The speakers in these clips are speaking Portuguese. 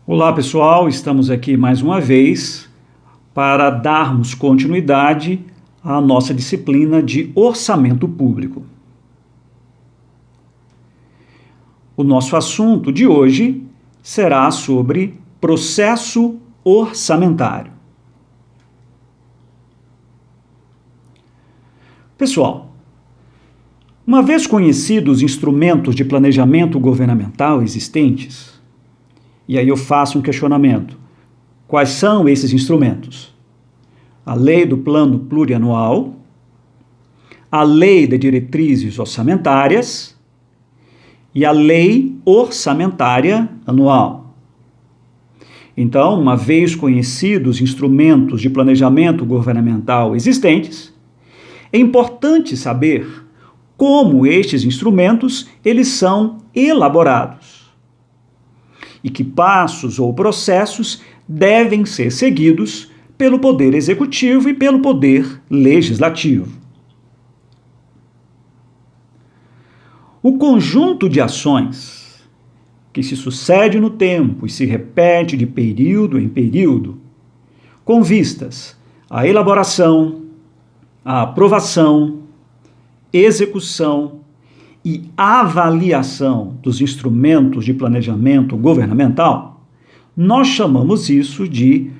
Olá pessoal, estamos aqui mais uma vez para darmos continuidade à nossa disciplina de orçamento público. O nosso assunto de hoje será sobre processo orçamentário. Pessoal, uma vez conhecidos os instrumentos de planejamento governamental existentes, e aí eu faço um questionamento. Quais são esses instrumentos? A Lei do Plano Plurianual, a Lei de Diretrizes Orçamentárias e a Lei Orçamentária Anual. Então, uma vez conhecidos os instrumentos de planejamento governamental existentes, é importante saber como estes instrumentos eles são elaborados e que passos ou processos devem ser seguidos pelo Poder Executivo e pelo Poder Legislativo. O conjunto de ações que se sucede no tempo e se repete de período em período, com vistas à elaboração, à aprovação, execução e avaliação dos instrumentos de planejamento governamental, nós chamamos isso de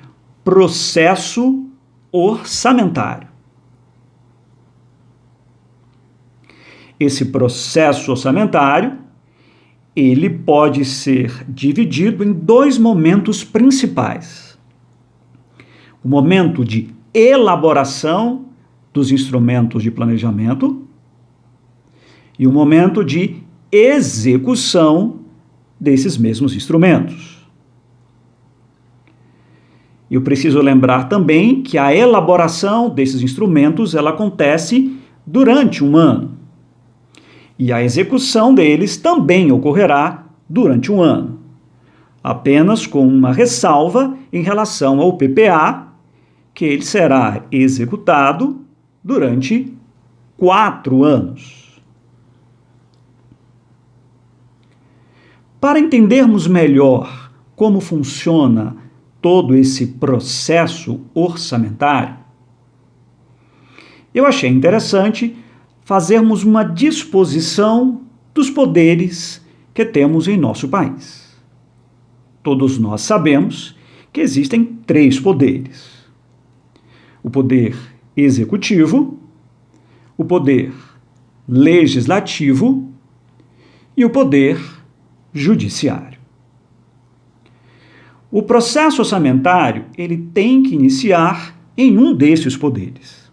processo orçamentário. Esse processo orçamentário, ele pode ser dividido em dois momentos principais. O momento de elaboração dos instrumentos de planejamento e o momento de execução desses mesmos instrumentos. Eu preciso lembrar também que a elaboração desses instrumentos ela acontece durante um ano. E a execução deles também ocorrerá durante um ano. Apenas com uma ressalva em relação ao PPA, que ele será executado durante 4 anos. Para entendermos melhor como funciona todo esse processo orçamentário, eu achei interessante fazermos uma disposição dos poderes que temos em nosso país. Todos nós sabemos que existem 3 poderes: o poder executivo, o poder legislativo e o poder judiciário. O processo orçamentário, ele tem que iniciar em um desses poderes.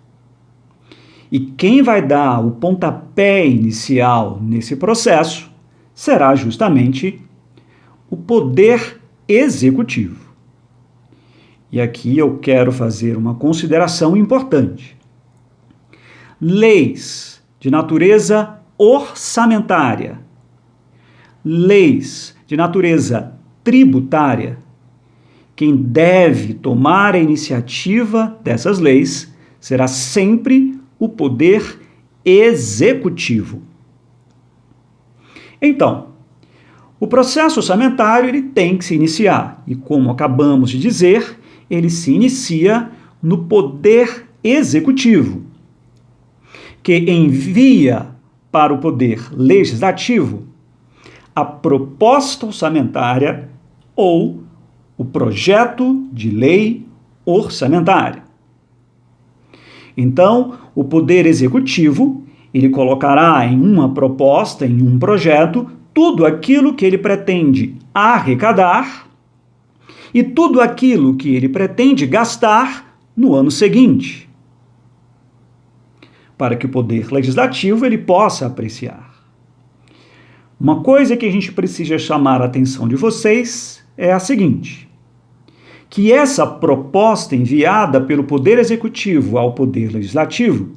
E quem vai dar o pontapé inicial nesse processo será justamente o poder executivo. E aqui eu quero fazer uma consideração importante. Leis de natureza orçamentária, leis de natureza tributária, quem deve tomar a iniciativa dessas leis será sempre o poder executivo. Então, o processo orçamentário ele tem que se iniciar, e como acabamos de dizer, ele se inicia no poder executivo, que envia para o poder legislativo a proposta orçamentária ou o projeto de lei orçamentária. Então, o Poder Executivo, ele colocará em uma proposta, em um projeto, tudo aquilo que ele pretende arrecadar e tudo aquilo que ele pretende gastar no ano seguinte, para que o Poder Legislativo ele possa apreciar. Uma coisa que a gente precisa chamar a atenção de vocês é a seguinte: que essa proposta enviada pelo Poder Executivo ao Poder Legislativo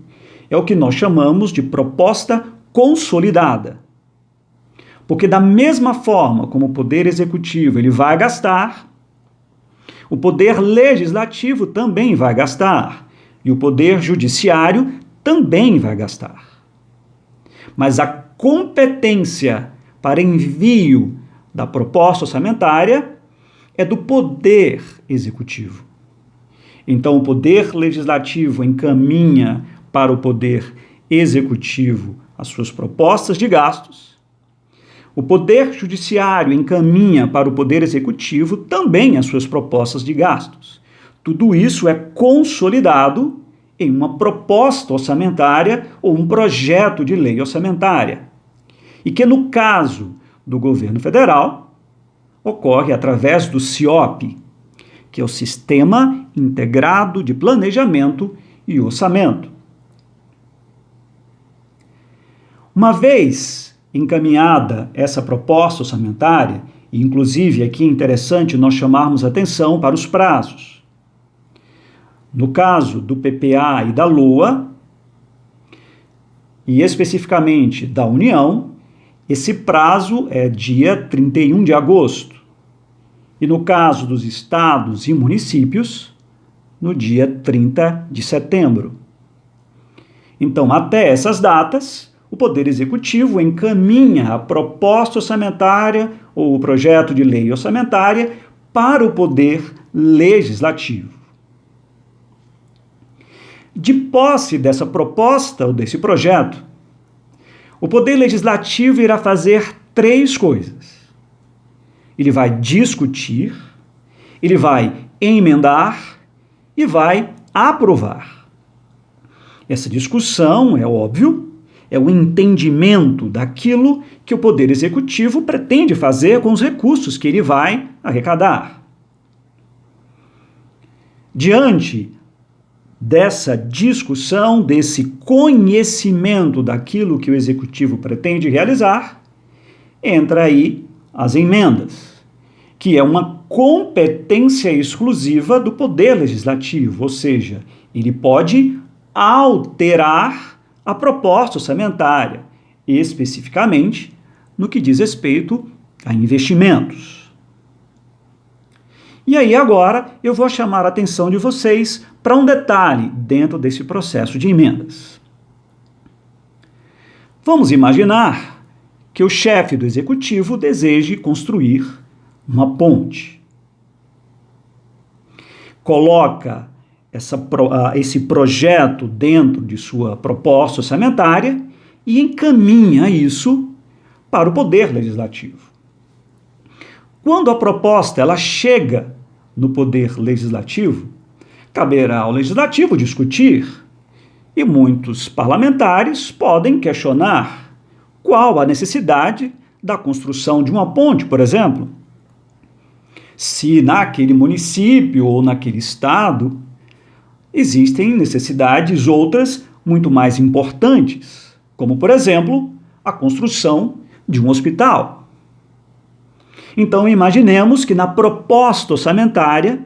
é o que nós chamamos de proposta consolidada. Porque da mesma forma como o Poder Executivo ele vai gastar, o Poder Legislativo também vai gastar e o Poder Judiciário também vai gastar. Mas a competência para envio da proposta orçamentária é do Poder Executivo. Então, o Poder Legislativo encaminha para o Poder Executivo as suas propostas de gastos. O Poder Judiciário encaminha para o Poder Executivo também as suas propostas de gastos. Tudo isso é consolidado em uma proposta orçamentária ou um projeto de lei orçamentária. E que, no caso do governo federal, ocorre através do SIOP, que é o Sistema Integrado de Planejamento e Orçamento. Uma vez encaminhada essa proposta orçamentária, e inclusive aqui é interessante nós chamarmos atenção para os prazos. No caso do PPA e da LOA, e especificamente da União, esse prazo é dia 31 de agosto. E no caso dos estados e municípios, no dia 30 de setembro. Então, até essas datas, o Poder Executivo encaminha a proposta orçamentária ou o projeto de lei orçamentária para o Poder Legislativo. De posse dessa proposta ou desse projeto, o Poder Legislativo irá fazer 3 coisas. Ele vai discutir, ele vai emendar e vai aprovar. Essa discussão, é óbvio, é o entendimento daquilo que o Poder Executivo pretende fazer com os recursos que ele vai arrecadar. Diante dessa discussão, desse conhecimento daquilo que o Executivo pretende realizar, entra aí as emendas, que é uma competência exclusiva do Poder Legislativo, ou seja, ele pode alterar a proposta orçamentária, especificamente no que diz respeito a investimentos. E aí agora eu vou chamar a atenção de vocês para um detalhe dentro desse processo de emendas. Vamos imaginar que o chefe do executivo deseje construir uma ponte. Coloca esse projeto dentro de sua proposta orçamentária e encaminha isso para o Poder Legislativo. Quando a proposta ela chega no Poder Legislativo, caberá ao Legislativo discutir e muitos parlamentares podem questionar qual a necessidade da construção de uma ponte, por exemplo. Se naquele município ou naquele estado existem necessidades outras muito mais importantes, como, por exemplo, a construção de um hospital. Então, imaginemos que na proposta orçamentária,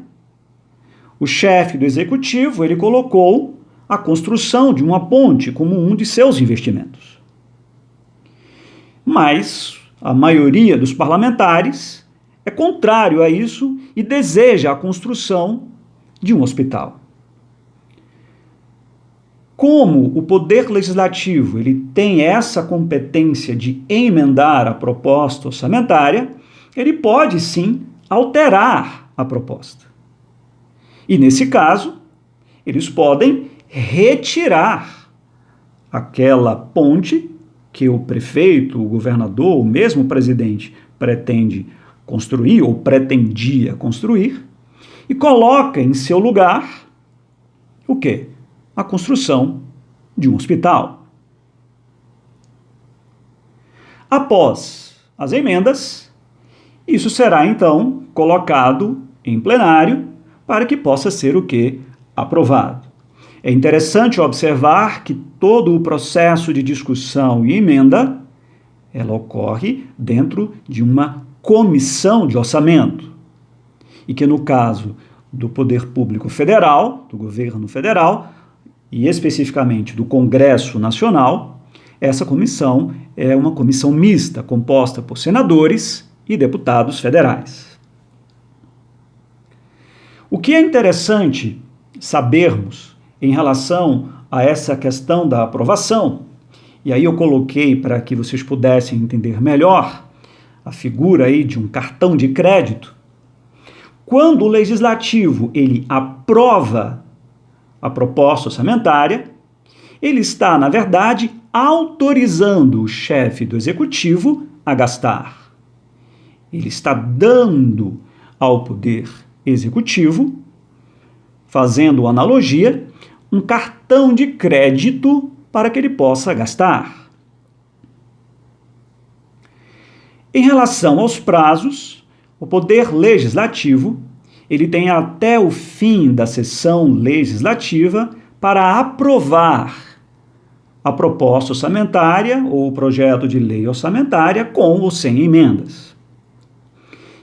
o chefe do executivo ele colocou a construção de uma ponte como um de seus investimentos. Mas a maioria dos parlamentares é contrário a isso e deseja a construção de um hospital. Como o Poder Legislativo ele tem essa competência de emendar a proposta orçamentária, ele pode sim alterar a proposta. E nesse caso, eles podem retirar aquela ponte que o prefeito, o governador, o mesmo presidente pretende construir ou pretendia construir e coloca em seu lugar o quê? A construção de um hospital. Após as emendas, isso será, então, colocado em plenário para que possa ser o quê? Aprovado. É interessante observar que todo o processo de discussão e emenda, ela ocorre dentro de uma comissão de orçamento. E que no caso do Poder Público Federal, do governo federal, e especificamente do Congresso Nacional, essa comissão é uma comissão mista, composta por senadores e deputados federais. O que é interessante sabermos em relação a essa questão da aprovação, e aí eu coloquei para que vocês pudessem entender melhor a figura aí de um cartão de crédito. Quando o legislativo ele aprova a proposta orçamentária, ele está, na verdade, autorizando o chefe do executivo a gastar. Ele está dando ao poder executivo, fazendo analogia, um cartão de crédito para que ele possa gastar. Em relação aos prazos, o poder legislativo ele tem até o fim da sessão legislativa para aprovar a proposta orçamentária ou o projeto de lei orçamentária com ou sem emendas.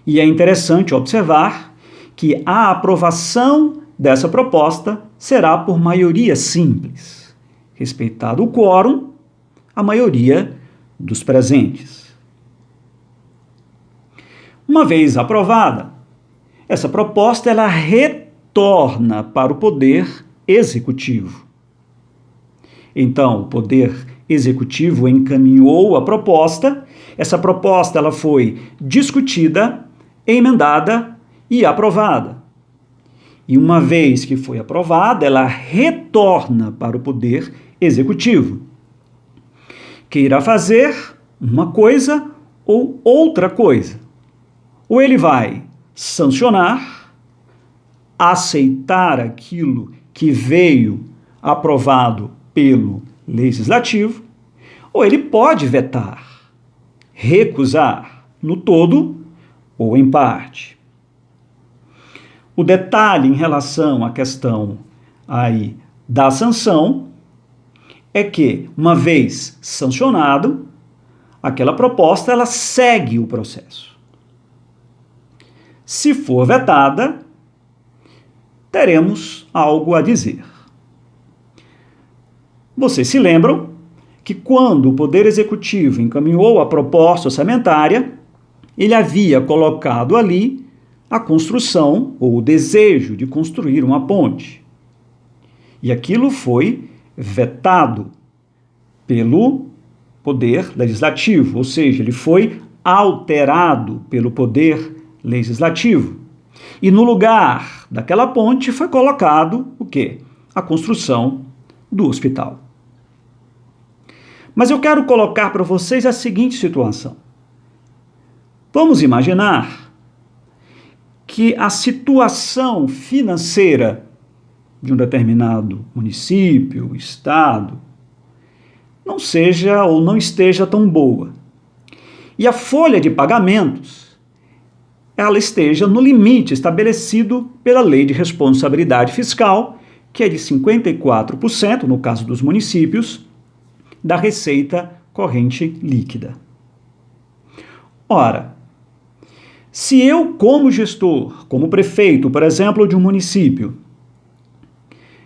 E é interessante observar que a aprovação dessa proposta será por maioria simples, respeitado o quórum, a maioria dos presentes. Uma vez aprovada, essa proposta ela retorna para o poder executivo. Então, o poder executivo encaminhou a proposta, essa proposta ela foi discutida, emendada e aprovada. E uma vez que foi aprovada, ela retorna para o poder executivo, que irá fazer uma coisa ou outra coisa. Ou ele vai sancionar, aceitar aquilo que veio aprovado pelo legislativo, ou ele pode vetar, recusar no todo ou em parte. O detalhe em relação à questão aí da sanção é que, uma vez sancionado, aquela proposta ela segue o processo. Se for vetada, teremos algo a dizer. Vocês se lembram que quando o Poder Executivo encaminhou a proposta orçamentária, ele havia colocado ali a construção ou o desejo de construir uma ponte. E aquilo foi vetado pelo Poder Legislativo, ou seja, ele foi alterado pelo Poder Legislativo. E no lugar daquela ponte foi colocado o quê? A construção do hospital. Mas eu quero colocar para vocês a seguinte situação. Vamos imaginar que a situação financeira de um determinado município, estado, não seja ou não esteja tão boa. E a folha de pagamentos ela esteja no limite estabelecido pela Lei de Responsabilidade Fiscal, que é de 54%, no caso dos municípios, da receita corrente líquida. Ora, se eu, como gestor, como prefeito, por exemplo, de um município,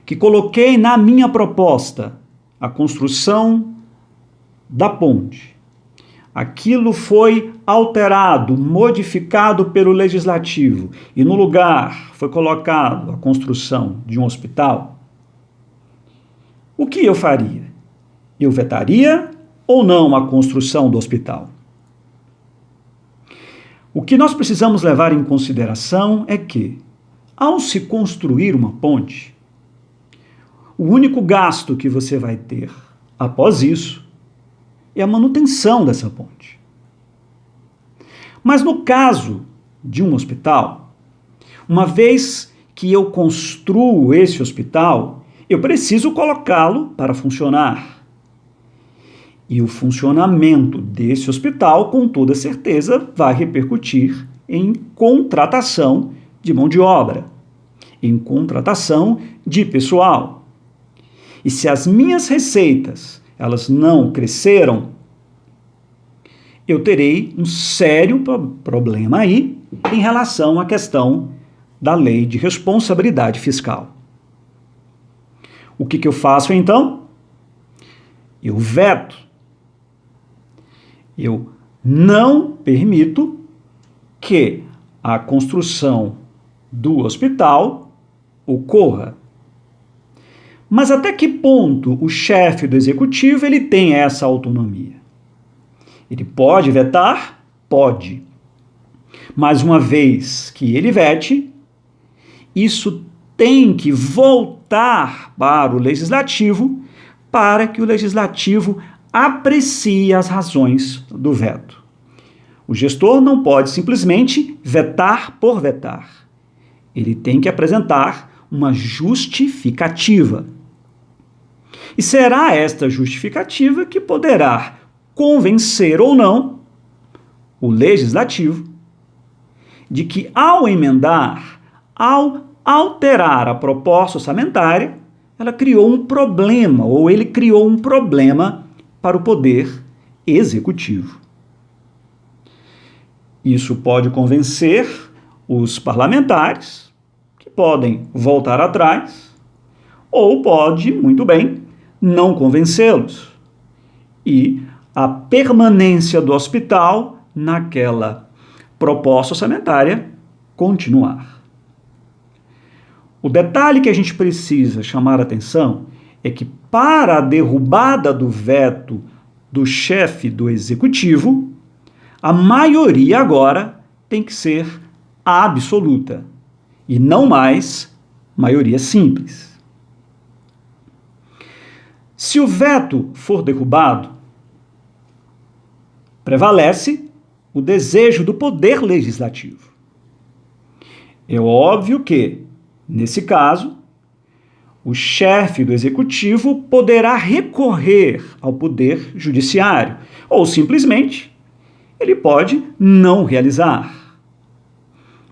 que coloquei na minha proposta a construção da ponte, aquilo foi alterado, modificado pelo legislativo e no lugar foi colocado a construção de um hospital, o que eu faria? Eu vetaria ou não a construção do hospital? O que nós precisamos levar em consideração é que, ao se construir uma ponte, o único gasto que você vai ter após isso é a manutenção dessa ponte. Mas no caso de um hospital, uma vez que eu construo esse hospital, eu preciso colocá-lo para funcionar. E o funcionamento desse hospital, com toda certeza, vai repercutir em contratação de mão de obra, em contratação de pessoal. E se as minhas receitas elas não cresceram, eu terei um sério problema aí em relação à questão da Lei de Responsabilidade Fiscal. O que eu faço então? Eu veto. Eu não permito que a construção do hospital ocorra. Mas até que ponto o chefe do executivo ele tem essa autonomia? Ele pode vetar? Pode. Mas uma vez que ele vete, isso tem que voltar para o legislativo para que o legislativo aprecie as razões do veto. O gestor não pode simplesmente vetar por vetar. Ele tem que apresentar uma justificativa. E será esta justificativa que poderá convencer ou não o legislativo de que, ao emendar, ao alterar a proposta orçamentária, ela criou um problema, ou ele criou um problema para o poder executivo. Isso pode convencer os parlamentares, que podem voltar atrás, ou pode, muito bem, não convencê-los. E a permanência do hospital naquela proposta orçamentária continuar. O detalhe que a gente precisa chamar a atenção é que, para a derrubada do veto do chefe do executivo, a maioria agora tem que ser absoluta e não mais maioria simples. Se o veto for derrubado, prevalece o desejo do poder legislativo. É óbvio que, nesse caso, o chefe do executivo poderá recorrer ao poder judiciário, ou simplesmente ele pode não realizar.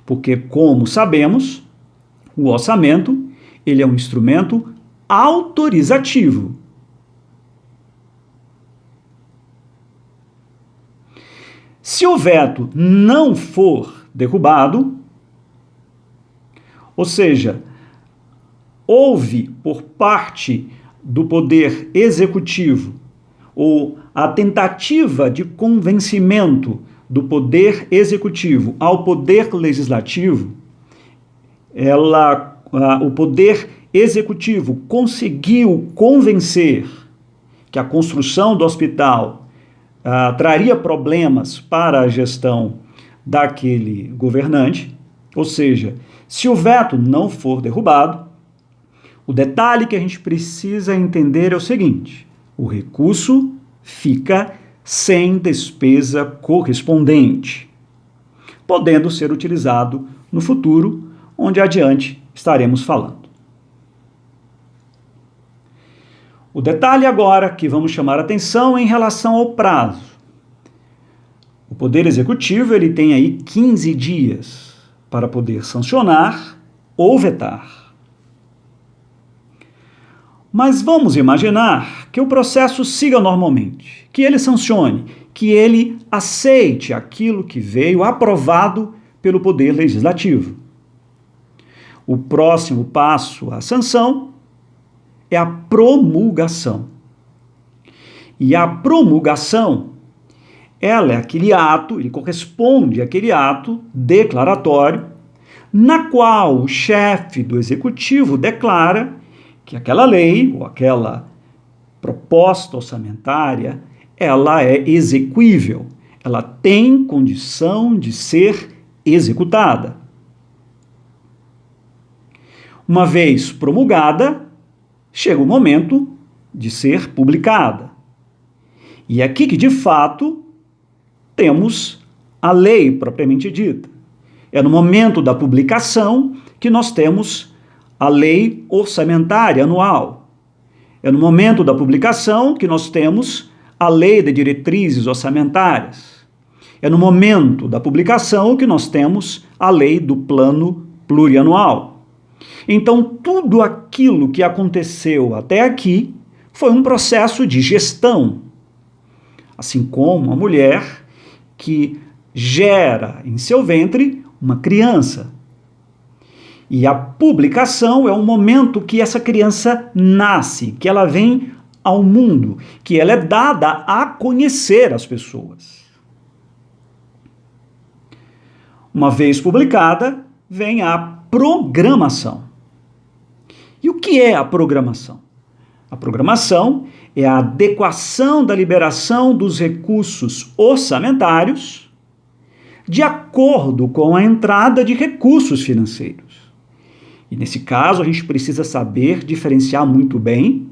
Porque, como sabemos, o orçamento ele é um instrumento autorizativo. Se o veto não for derrubado, ou seja, houve por parte do poder executivo ou a tentativa de convencimento do poder executivo ao poder legislativo, o poder executivo conseguiu convencer que a construção do hospital traria problemas para a gestão daquele governante, ou seja, se o veto não for derrubado, o detalhe que a gente precisa entender é o seguinte: o recurso fica sem despesa correspondente, podendo ser utilizado no futuro, onde adiante estaremos falando. O detalhe agora que vamos chamar a atenção é em relação ao prazo. O Poder Executivo ele tem aí 15 dias para poder sancionar ou vetar. Mas vamos imaginar que o processo siga normalmente, que ele sancione, que ele aceite aquilo que veio aprovado pelo Poder Legislativo. O próximo passo à sanção é a promulgação. E a promulgação, ela é aquele ato, ele corresponde àquele ato declaratório, na qual o chefe do executivo declara que aquela lei ou aquela proposta orçamentária, ela é exequível, ela tem condição de ser executada. Uma vez promulgada, chega o momento de ser publicada. E é aqui que, de fato, temos a lei propriamente dita. É no momento da publicação que nós temos a lei orçamentária anual. É no momento da publicação que nós temos a lei de diretrizes orçamentárias. É no momento da publicação que nós temos a lei do plano plurianual. Então, tudo aquilo que aconteceu até aqui foi um processo de gestão. Assim como a mulher que gera em seu ventre uma criança. E a publicação é o momento que essa criança nasce, que ela vem ao mundo, que ela é dada a conhecer as pessoas. Uma vez publicada, vem a programação. E o que é a programação? A programação é a adequação da liberação dos recursos orçamentários de acordo com a entrada de recursos financeiros. E nesse caso, a gente precisa saber diferenciar muito bem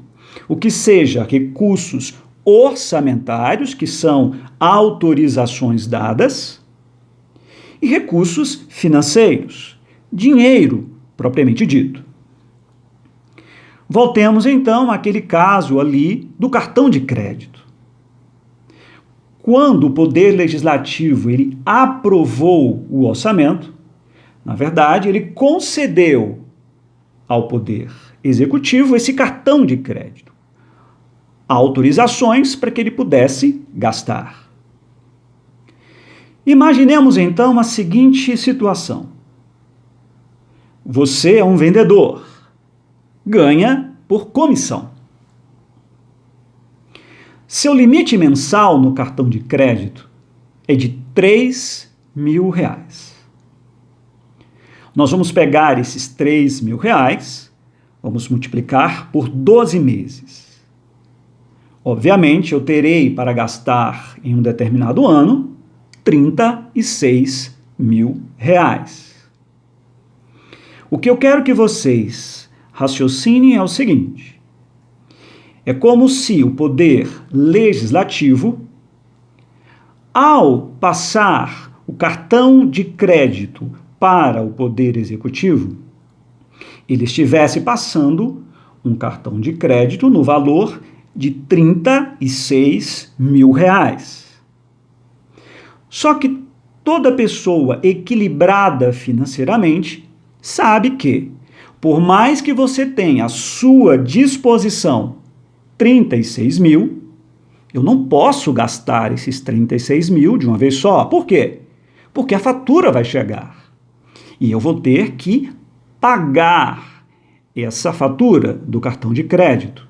o que seja recursos orçamentários, que são autorizações dadas, e recursos financeiros, dinheiro propriamente dito. Voltemos então àquele caso ali do cartão de crédito. Quando o Poder Legislativo ele aprovou o orçamento, na verdade, ele concedeu ao Poder Executivo esse cartão de crédito, autorizações para que ele pudesse gastar. Imaginemos então a seguinte situação. Você é um vendedor, ganha por comissão. Seu limite mensal no cartão de crédito é de R$3.000. Nós vamos pegar esses R$3.000, vamos multiplicar por 12 meses. Obviamente, eu terei para gastar em um determinado ano R$36.000. O que eu quero que vocês raciocinem é o seguinte: é como se o Poder Legislativo, ao passar o cartão de crédito para o Poder Executivo, ele estivesse passando um cartão de crédito no valor de R$36.000. Só que toda pessoa equilibrada financeiramente sabe que, por mais que você tenha à sua disposição 36.000, eu não posso gastar esses 36.000 de uma vez só. Por quê? Porque a fatura vai chegar e eu vou ter que pagar essa fatura do cartão de crédito.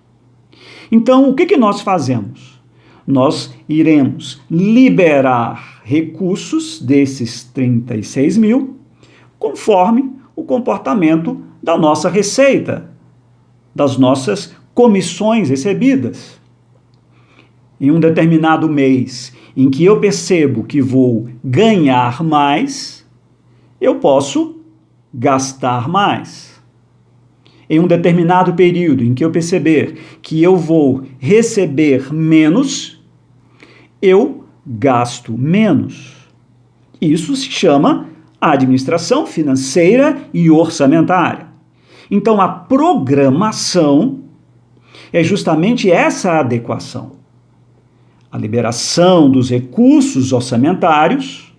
Então, o que nós fazemos? Nós iremos liberar recursos desses 36.000 conforme o comportamento da nossa receita, das nossas comissões recebidas. Em um determinado mês em que eu percebo que vou ganhar mais, eu posso gastar mais. Em um determinado período em que eu perceber que eu vou receber menos, eu gasto menos. Isso se chama administração financeira e orçamentária. Então, a programação é justamente essa adequação. A liberação dos recursos orçamentários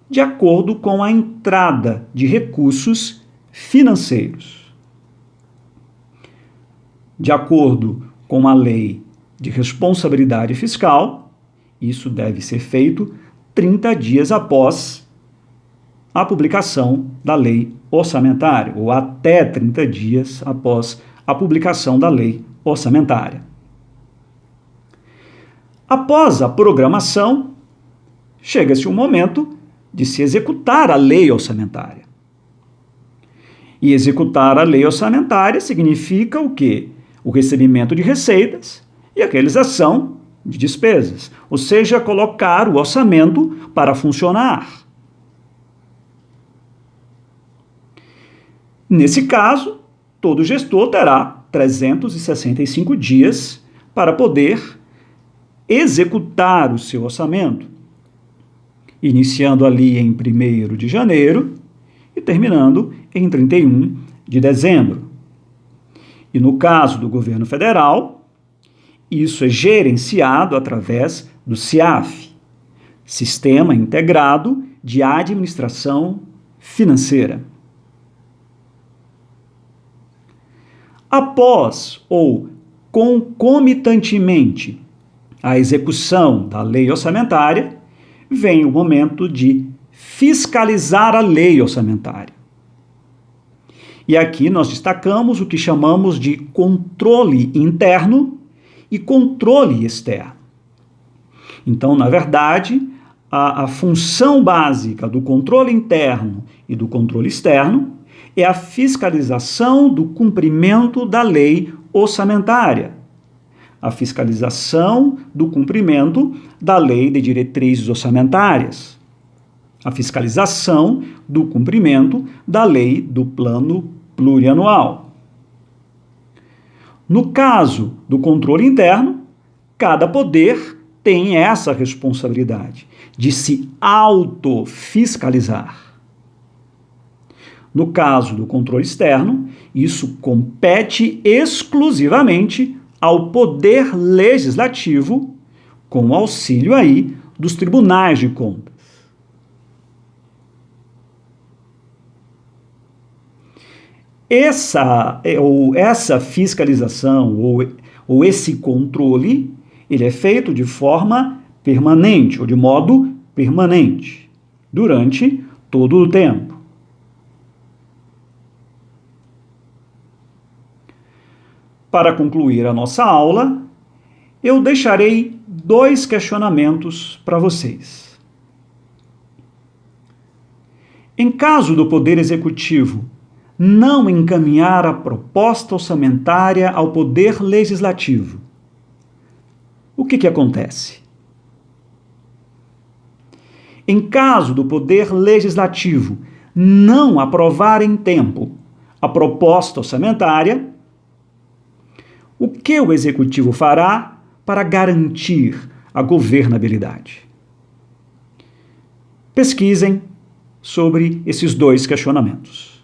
de acordo com a entrada de recursos financeiros. De acordo com a Lei de Responsabilidade Fiscal, isso deve ser feito 30 dias após a publicação da Lei Orçamentária, ou até 30 dias após a publicação da Lei Orçamentária. Após a programação, chega-se o momento de se executar a Lei Orçamentária. E executar a Lei Orçamentária significa o quê? O recebimento de receitas e a realização de despesas, ou seja, colocar o orçamento para funcionar. Nesse caso, todo gestor terá 365 dias para poder executar o seu orçamento, iniciando ali em 1º de janeiro e terminando em 31 de dezembro. E no caso do governo federal, isso é gerenciado através do SIAF, Sistema Integrado de Administração Financeira. Após ou concomitantemente à execução da lei orçamentária, vem o momento de fiscalizar a lei orçamentária. E aqui nós destacamos o que chamamos de controle interno e controle externo. Então, na verdade, a função básica do controle interno e do controle externo é a fiscalização do cumprimento da lei orçamentária, a fiscalização do cumprimento da lei de diretrizes orçamentárias. a fiscalização do cumprimento da lei do plano plurianual. No caso do controle interno, cada poder tem essa responsabilidade de se autofiscalizar. No caso do controle externo, isso compete exclusivamente ao poder legislativo, com o auxílio aí dos tribunais de contas. Essa fiscalização ou esse controle, ele é feito de forma permanente ou de modo permanente, durante todo o tempo. Para concluir a nossa aula, eu deixarei 2 questionamentos para vocês. Em caso do Poder Executivo não encaminhar a proposta orçamentária ao Poder Legislativo, o que acontece? Em caso do Poder Legislativo não aprovar em tempo a proposta orçamentária, o que o Executivo fará para garantir a governabilidade? Pesquisem sobre esses 2 questionamentos.